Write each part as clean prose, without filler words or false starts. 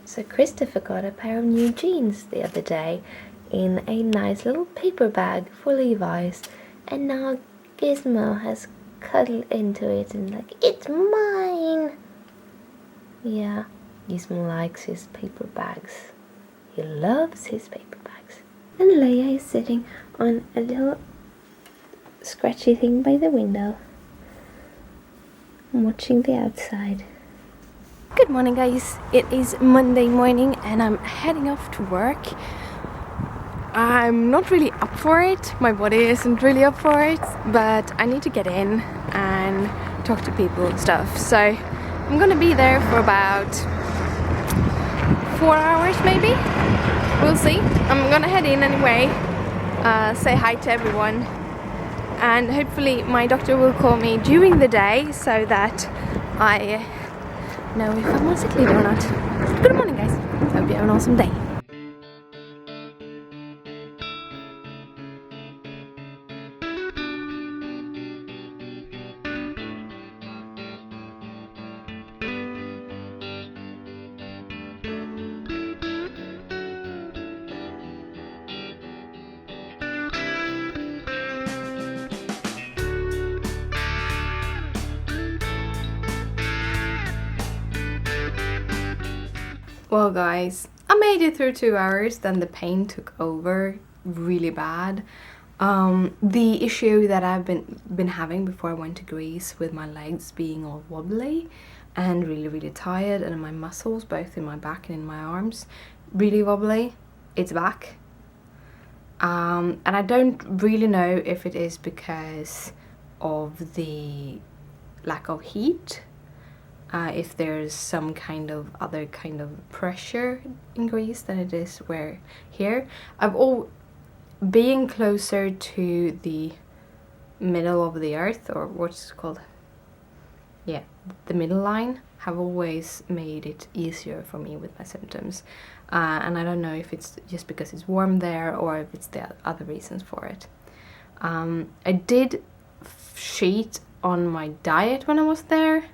So Christopher got a pair of new jeans the other day in a nice little paper bag for Levi's, and now Gizmo has cuddled into it and like, it's mine! Yeah, Gizmo likes his paper bags. He loves his paper bags. And Leia is sitting on a little scratchy thing by the window, watching the outside. Good morning, guys. It is Monday morning and I'm heading off to work. I'm not really up for it. My body isn't really up for it, but I need to get in and talk to people and stuff. So I'm gonna be there for about 4 hours maybe. We'll see. I'm gonna head in anyway, say hi to everyone, and hopefully my doctor will call me during the day so that I know if I'm on sick leave or not. Good morning, guys. Hope you have an awesome day. Well, guys, I made it through 2 hours, then the pain took over really bad. The issue that I've been having before I went to Greece with my legs being all wobbly and really tired, and my muscles both in my back and in my arms really wobbly, it's back. And I don't really know if it is because of the lack of heat, if there's some kind of other kind of pressure in Greece than it is where here. Being closer to the middle of the earth, or what's it called? Yeah, the middle line, have always made it easier for me with my symptoms. And I don't know if it's just because it's warm there or if it's the other reasons for it. I did cheat on my diet when I was there.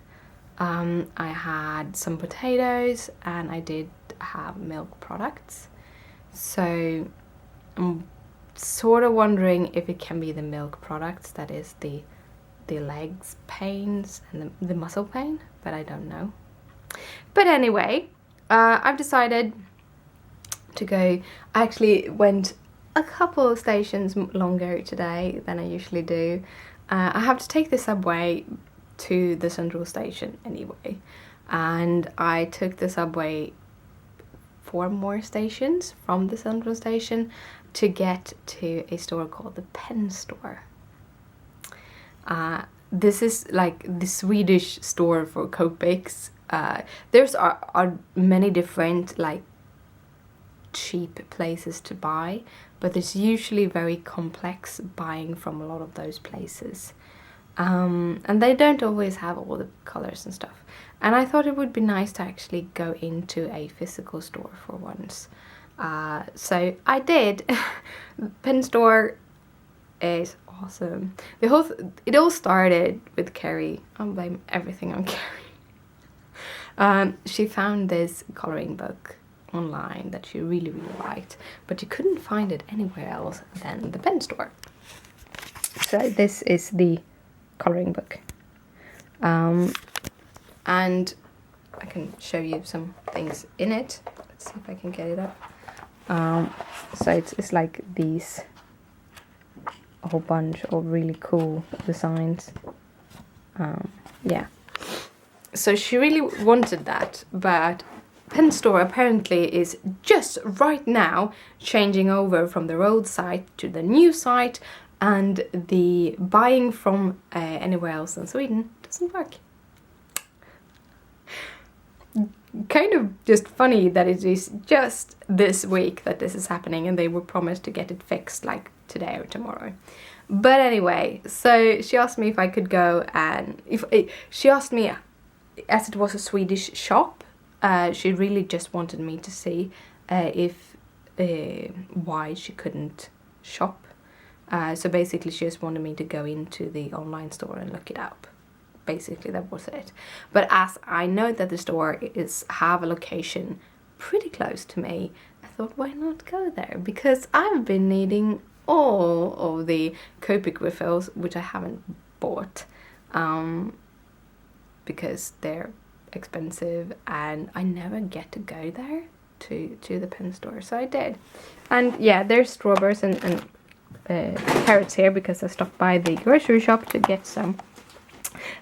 I had some potatoes and I did have milk products. So I'm sort of wondering if it can be the milk products that is the legs pains and the muscle pain, but I don't know. But anyway, I've decided to go. I actually went a couple of stations longer today than I usually do. I have to take the subway to the central station anyway, and I took the subway 4 more stations from the central station to get to a store called the Pen Store. This is like the Swedish store for Copics. There's are many different like cheap places to buy, but it's usually very complex buying from a lot of those places. And they don't always have all the colors and stuff. And I thought it would be nice to actually go into a physical store for once. So I did. Pen Store is awesome. It all started with Carrie. I'll blame everything on Carrie. She found this coloring book online that she really liked, but you couldn't find it anywhere else than the Pen Store. So this is the coloring book, and I can show you some things in it. Let's see if I can get it up. So it's like these, a whole bunch of really cool designs. Yeah, so she really wanted that, but Pen Store apparently is just right now changing over from their old site to the new site, and the buying from anywhere else in Sweden doesn't work. Kind of just funny that it is just this week that this is happening, and they were promised to get it fixed like today or tomorrow. But anyway, so she asked me if I could go, and she asked me, as it was a Swedish shop, she really just wanted me to see why she couldn't shop. So basically she just wanted me to go into the online store and look it up. Basically that was it. But as I know that the store have a location pretty close to me. I thought, why not go there? Because I've been needing all of the Copic refills, which I haven't bought, because they're expensive and I never get to go there to the pen store. So I did. And yeah, there's strawberries and carrots here because I stopped by the grocery shop to get some.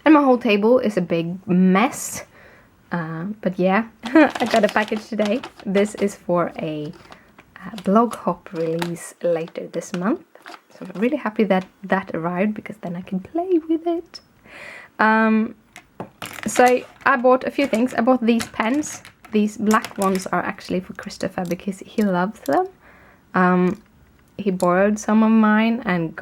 And my whole table is a big mess. But yeah, I got a package today. This is for a blog hop release later this month. So I'm really happy that that arrived because then I can play with it. So I bought a few things. I bought these pens. These black ones are actually for Christopher because he loves them. He borrowed some of mine and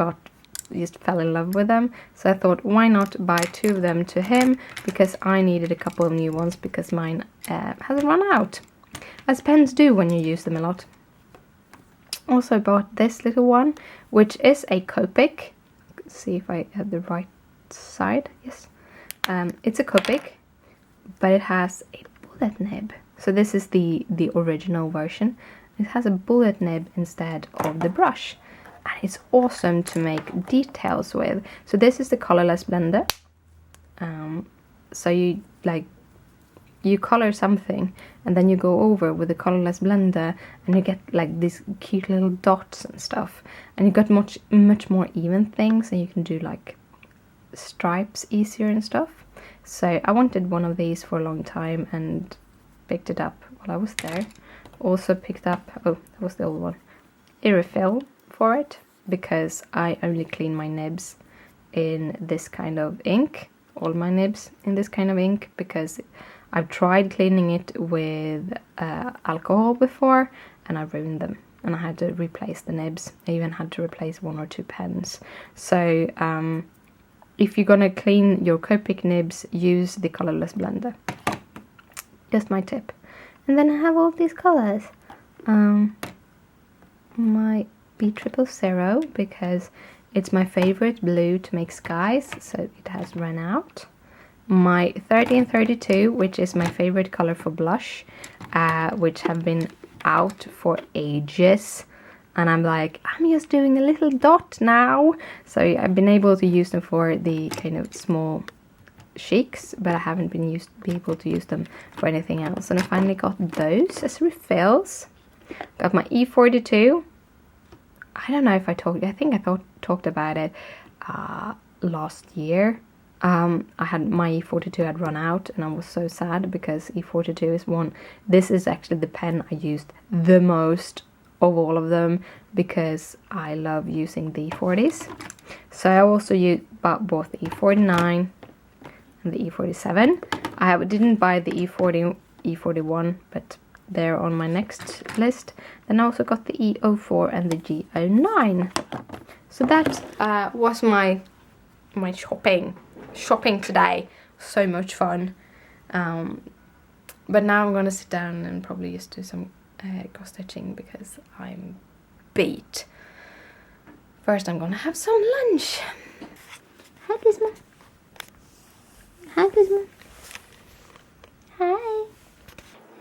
just fell in love with them. So I thought, why not buy 2 of them to him, because I needed a couple of new ones because mine has run out, as pens do when you use them a lot. Also bought this little one, which is a Copic. Let's see if I have the right side. Yes, it's a Copic, but it has a bullet nib. So this is the original version. It has a bullet nib instead of the brush. And it's awesome to make details with. So this is the colorless blender. So you color something and then you go over with the colorless blender and you get like these cute little dots and stuff. And you got much more even things, and you can do like stripes easier and stuff. So I wanted one of these for a long time and picked it up while I was there. Also picked up, oh, that was the old one, a refill for it, because I only clean my nibs in this kind of ink, all my nibs in this kind of ink, because I've tried cleaning it with alcohol before and I ruined them and I had to replace the nibs. I even had to replace 1 or 2 pens. So if you're gonna clean your Copic nibs, use the colorless blender. Just my tip. And then I have all these colors. My B000, because it's my favorite blue to make skies, so it has run out. My 1332, which is my favorite color for blush, which have been out for ages. And I'm like, I'm just doing a little dot now. So I've been able to use them for the kind of small cheeks, but I haven't been able to use them for anything else. And I finally got those as refills. Got my E42. I don't know if I talked about it last year. I had my E42 had run out and I was so sad because E42 is one. This is actually the pen I used the most of all of them because I love using the E40s. So I also bought the E49 and the E47. I didn't buy the E40, E41, but they're on my next list. Then I also got the E04 and the G09. So that was my shopping today. So much fun. But now I'm gonna sit down and probably just do some cross stitching because I'm beat. First I'm gonna have some lunch. Hi Gizmo. Hi Gizmo. Hi.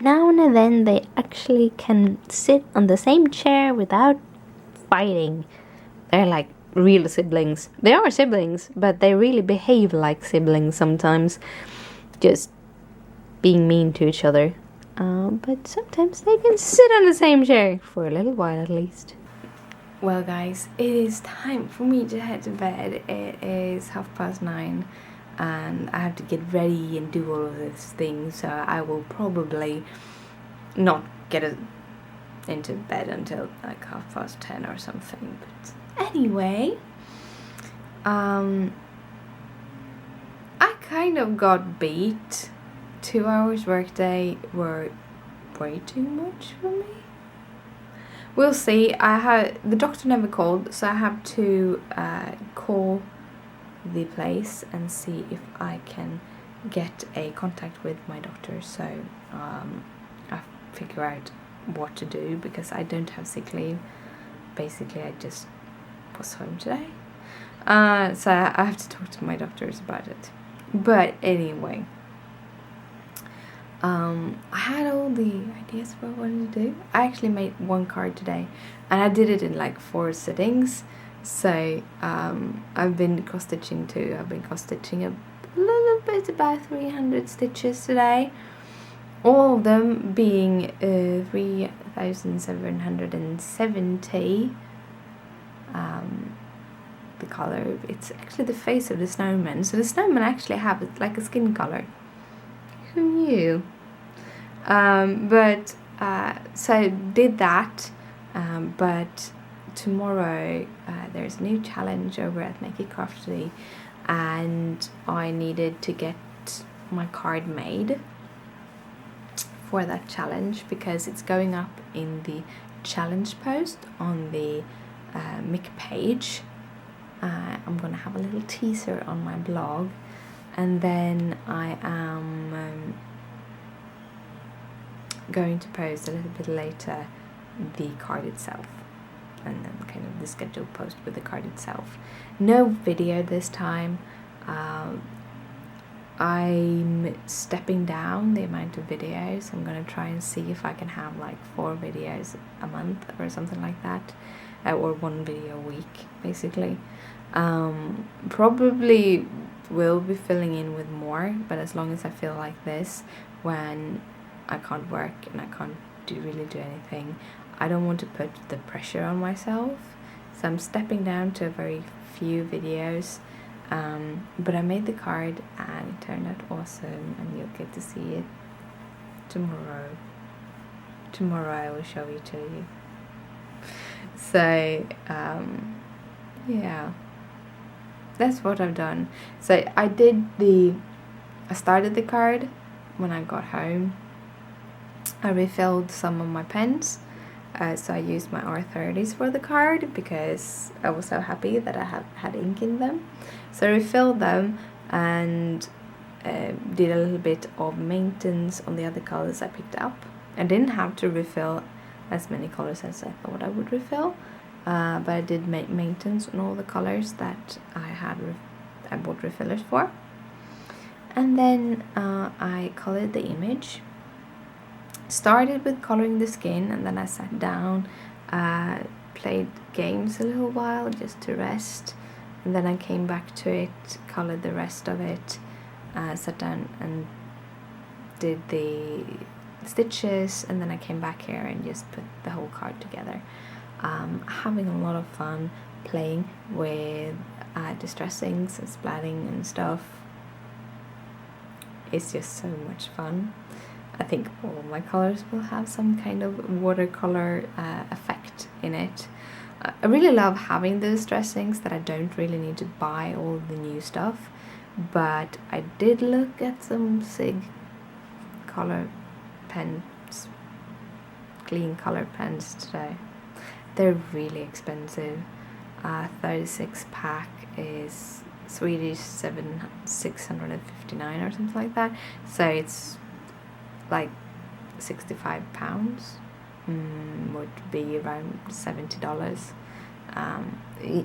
Now and then they actually can sit on the same chair without fighting. They're like real siblings. They are siblings, but they really behave like siblings sometimes. Just being mean to each other. But sometimes they can sit on the same chair, for a little while at least. Well guys, it is time for me to head to bed. It is 9:30 and I have to get ready and do all of these things, so I will probably not get into bed until like 10:30 or something. But anyway, I kind of got beat. 2 hours workday were way too much for me. We'll see. The doctor never called, so I have to call the place and see if I can get a contact with my doctor, so I figure out what to do because I don't have sick leave. Basically I just was home today, so I have to talk to my doctors about it. But anyway, I had all the ideas for what I wanted to do. I actually made one card today, and I did it in like 4 sittings. So I've been cross stitching too. I've been cross stitching a little bit, about 300 stitches today. All of them being 3,770. The color, it's actually the face of the snowman. So the snowman actually have it like a skin color. Who knew? So did that, but tomorrow there's a new challenge over at Make It Craftly, and I needed to get my card made for that challenge because it's going up in the challenge post on the Mick page. I'm gonna have a little teaser on my blog, and then I am going to post a little bit later the card itself, and then kind of the scheduled post with the card itself. No video this time. I'm stepping down the amount of videos. I'm gonna try and see if I can have like 4 videos a month or something like that, or 1 video a week basically. Probably will be filling in with more, but as long as I feel like this when I can't work and I can't really do anything, I don't want to put the pressure on myself, so I'm stepping down to a very few videos. But I made the card and it turned out awesome, and you'll get to see it tomorrow. I will show it to you. So yeah, that's what I've done. So I started the card when I got home. I refilled some of my pens, so I used my R30s for the card because I was so happy that I had ink in them. So I refilled them and did a little bit of maintenance on the other colors I picked up. I didn't have to refill as many colors as I thought I would refill, but I did maintenance on all the colors that I bought refillers for. And then I colored the image. Started with coloring the skin, and then I sat down, played games a little while just to rest, and then I came back to it, colored the rest of it, sat down and did the stitches, and then I came back here and just put the whole card together. Having a lot of fun playing with distressings and splatting and stuff. It's just so much fun. I think all my colors will have some kind of watercolor effect in it. I really love having the distressings that I don't really need to buy all the new stuff, but I did look at some SIG color pens, clean color pens today. They're really expensive. 36 pack is Swedish 659 or something like that, so it's like £65 would be around $70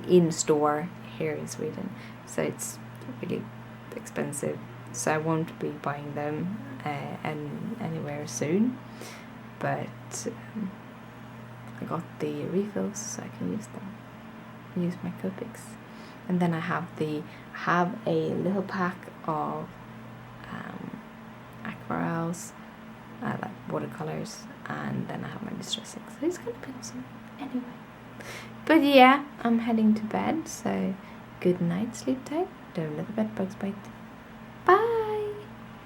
in store here in Sweden, so it's really expensive, so I won't be buying them anywhere soon, but I got the refills so I can use them, use my Copics. And then I have a little pack of aquarels, like watercolors, and then I have my distressing. So it's gonna be awesome anyway. But yeah, I'm heading to bed, so good night, sleep tight, don't let the bed bugs bite.